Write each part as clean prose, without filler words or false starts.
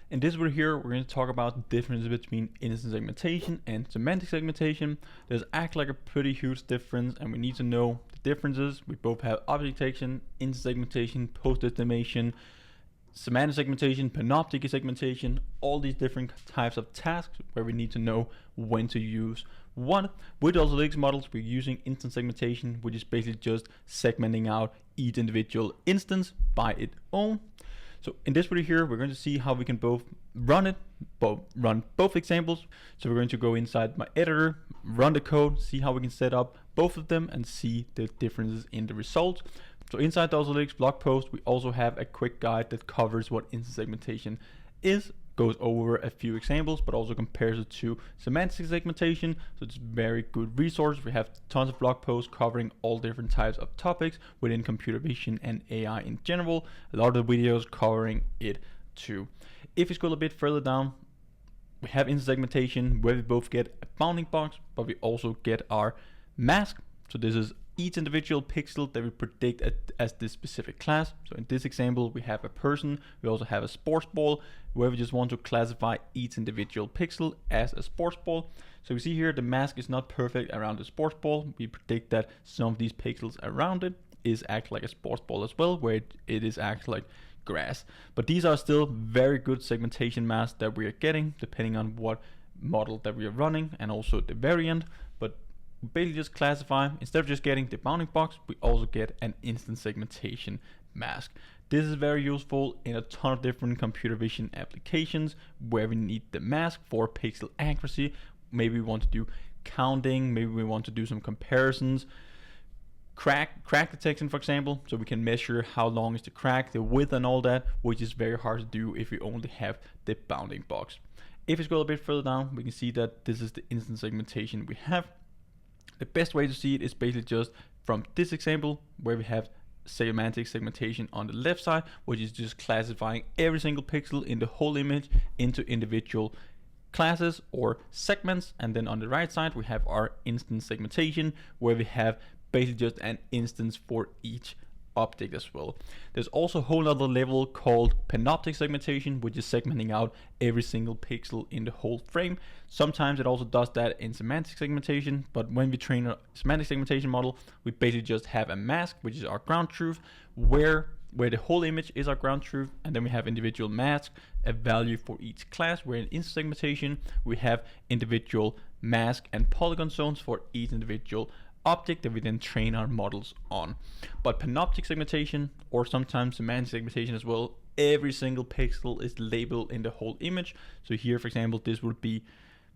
In this video here, we're going to talk about the difference between instance segmentation and semantic segmentation. There's actually like a pretty huge difference, and we need to know the differences. We both have object detection, instance segmentation, post-estimation, semantic segmentation, panoptic segmentation, all these different types of tasks where we need to know when to use what. With Ultralytics models, we're using instance segmentation, which is basically just segmenting out each individual instance by its own. So in this video here, we're going to see how we can both run both examples. So we're going to go inside my editor, run the code, see how we can set up both of them and see the differences in the results. So inside the Ultralytics blog post, we also have a quick guide that covers what instance segmentation is, goes over a few examples, but also compares it to semantic segmentation. So it's a very good resource. We have tons of blog posts covering all different types of topics within computer vision and AI in general. A lot of the videos covering it too. If you scroll a bit further down, we have instance segmentation where we both get a bounding box, but we also get our mask. So this is each individual pixel that we predict as this specific class. So in this example, we have a person, we also have a sports ball, where we just want to classify each individual pixel as a sports ball. So we see here the mask is not perfect around the sports ball. We predict that some of these pixels around it is actually like a sports ball as well, where it is actually like grass. But these are still very good segmentation masks that we are getting, depending on what model that we are running and also the variant. But basically just classify, instead of just getting the bounding box, we also get an instance segmentation mask. This is very useful in a ton of different computer vision applications where we need the mask for pixel accuracy. Maybe we want to do counting, maybe we want to do some comparisons. Crack detection, for example, so we can measure how long is the crack, the width and all that, which is very hard to do if we only have the bounding box. If we scroll a bit further down, we can see that this is the instance segmentation we have. The best way to see it is basically just from this example where we have semantic segmentation on the left side, which is just classifying every single pixel in the whole image into individual classes or segments. And then on the right side, we have our instance segmentation where we have basically just an instance for each object as well. There's also a whole other level called panoptic segmentation, which is segmenting out every single pixel in the whole frame. Sometimes it also does that in semantic segmentation, but when we train a semantic segmentation model, we basically just have a mask, which is our ground truth, where the whole image is our ground truth, and then we have individual masks, a value for each class, where in instance segmentation we have individual mask and polygon zones for each individual object that we then train our models on. But panoptic segmentation, or sometimes semantic segmentation as well, every single pixel is labeled in the whole image. So here, for example, this would be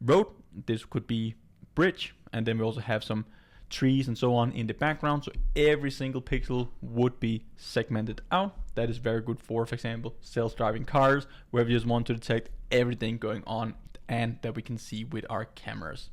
road, this could be bridge, and then we also have some trees and so on in the background. So every single pixel would be segmented out. That is very good for example, self-driving cars, where we just want to detect everything going on and that we can see with our cameras.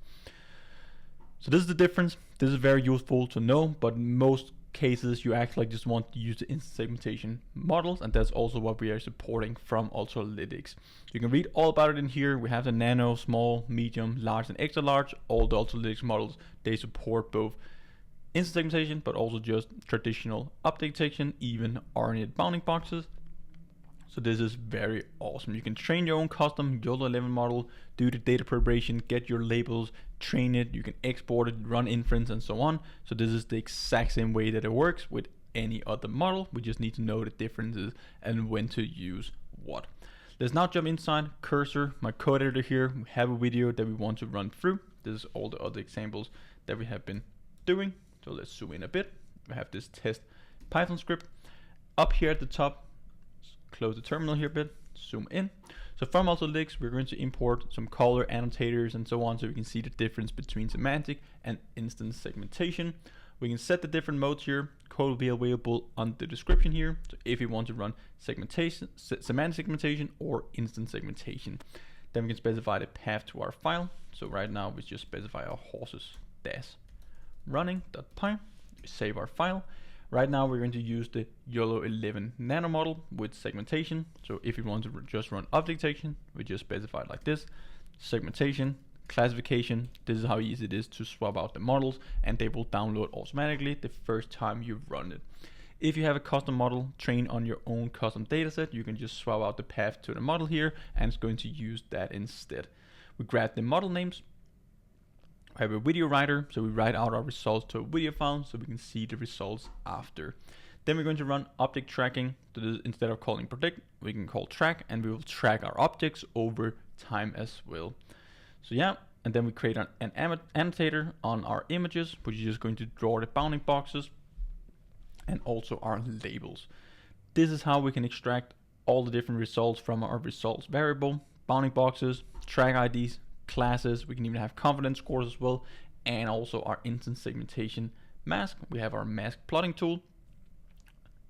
So this is the difference. This is very useful to know, but in most cases you actually just want to use the instance segmentation models, and that's also what we are supporting from Ultralytics. You can read all about it in here. We have the nano, small, medium, large, and extra large. All the Ultralytics models, they support both instance segmentation, but also just traditional object detection, even RNA bounding boxes. So this is very awesome. You can train your own custom YOLO11 model, do the data preparation, get your labels, train it, you can export it, run inference and so on. So this is the exact same way that it works with any other model. We just need to know the differences and when to use what. Let's now jump inside Cursor, my code editor here. We have a video that we want to run through. This is all the other examples that we have been doing. So let's zoom in a bit. We have this test Python script. Up here at the top, close the terminal here a bit, zoom in. So from Ultralytics, we're going to import some color annotators and so on, so we can see the difference between semantic and instance segmentation. We can set the different modes here. Code will be available on the description here. So if you want to run segmentation, semantic segmentation or instance segmentation, then we can specify the path to our file. So right now we just specify our horses dash running.py. We save our file. Right now we're going to use the YOLO11 nano model with segmentation. So if you want to just run object detection, we just specify it like this. Segmentation, classification, this is how easy it is to swap out the models, and they will download automatically the first time you run it. If you have a custom model trained on your own custom dataset, you can just swap out the path to the model here, and it's going to use that instead. We grab the model names. We have a video writer, so we write out our results to a video file so we can see the results after. Then we're going to run object tracking. So this, instead of calling predict, we can call track, and we will track our objects over time as well. So yeah, and then we create an annotator on our images, which is just going to draw the bounding boxes and also our labels. This is how we can extract all the different results from our results variable, bounding boxes, track IDs, classes. We can even have confidence scores as well, and also our instance segmentation mask. We have our mask plotting tool,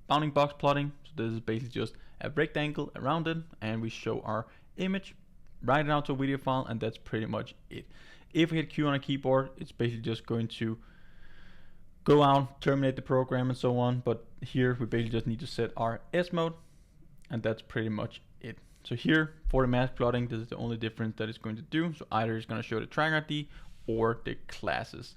bounding box plotting. So this is basically just a rectangle around it, and we show our image, write it out to a video file, and that's pretty much it. If we hit Q on a keyboard, it's basically just going to go out, terminate the program and so on, but here we basically just need to set our S mode, and that's pretty much it. So here for the mask plotting, this is the only difference that it's going to do. So either it's going to show the track ID or the classes.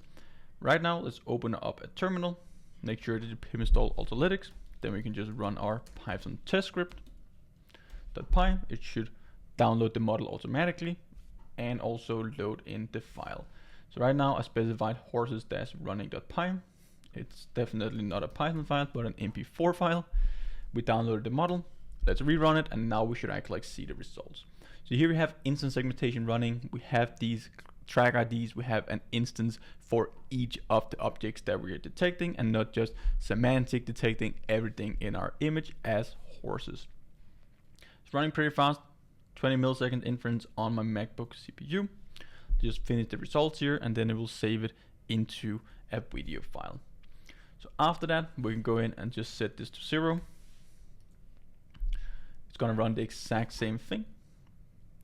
Right now, let's open up a terminal, make sure that you pip install Ultralytics, then we can just run our Python test script. .py, it should download the model automatically and also load in the file. So right now I specified horses-running.py. It's definitely not a Python file, but an MP4 file. We downloaded the model. Let's rerun it, and now we should actually see the results. So here we have instance segmentation running. We have these track IDs. We have an instance for each of the objects that we are detecting, and not just semantic detecting everything in our image as horses. It's running pretty fast. 20 millisecond inference on my MacBook CPU. Just finish the results here, and then it will save it into a video file. So after that, we can go in and just set this to 0. It's going to run the exact same thing,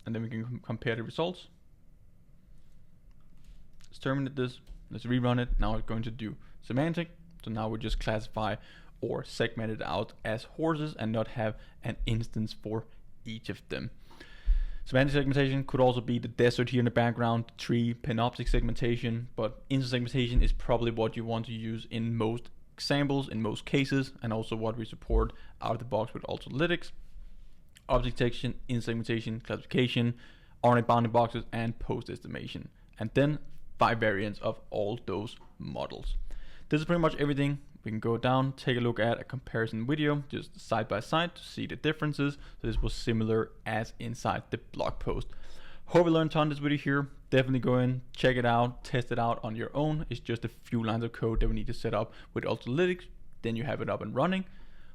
and then we can compare the results. Let's terminate this. Let's rerun it. Now it's going to do semantic. So now we just classify or segment it out as horses and not have an instance for each of them. Semantic segmentation could also be the desert here in the background, tree, panoptic segmentation, but instance segmentation is probably what you want to use in most examples, in most cases, and also what we support out of the box with Ultralytics. Object detection, instance segmentation, classification, RNA bounding boxes, and post estimation. And then 5 variants of all those models. This is pretty much everything. We can go down, take a look at a comparison video, just side by side to see the differences. So this was similar as inside the blog post. Hope you learned a ton this video here. Definitely go in, check it out, test it out on your own. It's just a few lines of code that we need to set up with Ultralytics. Then you have it up and running.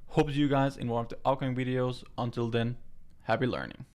Hope to see you guys in one of the upcoming videos. Until then, happy learning.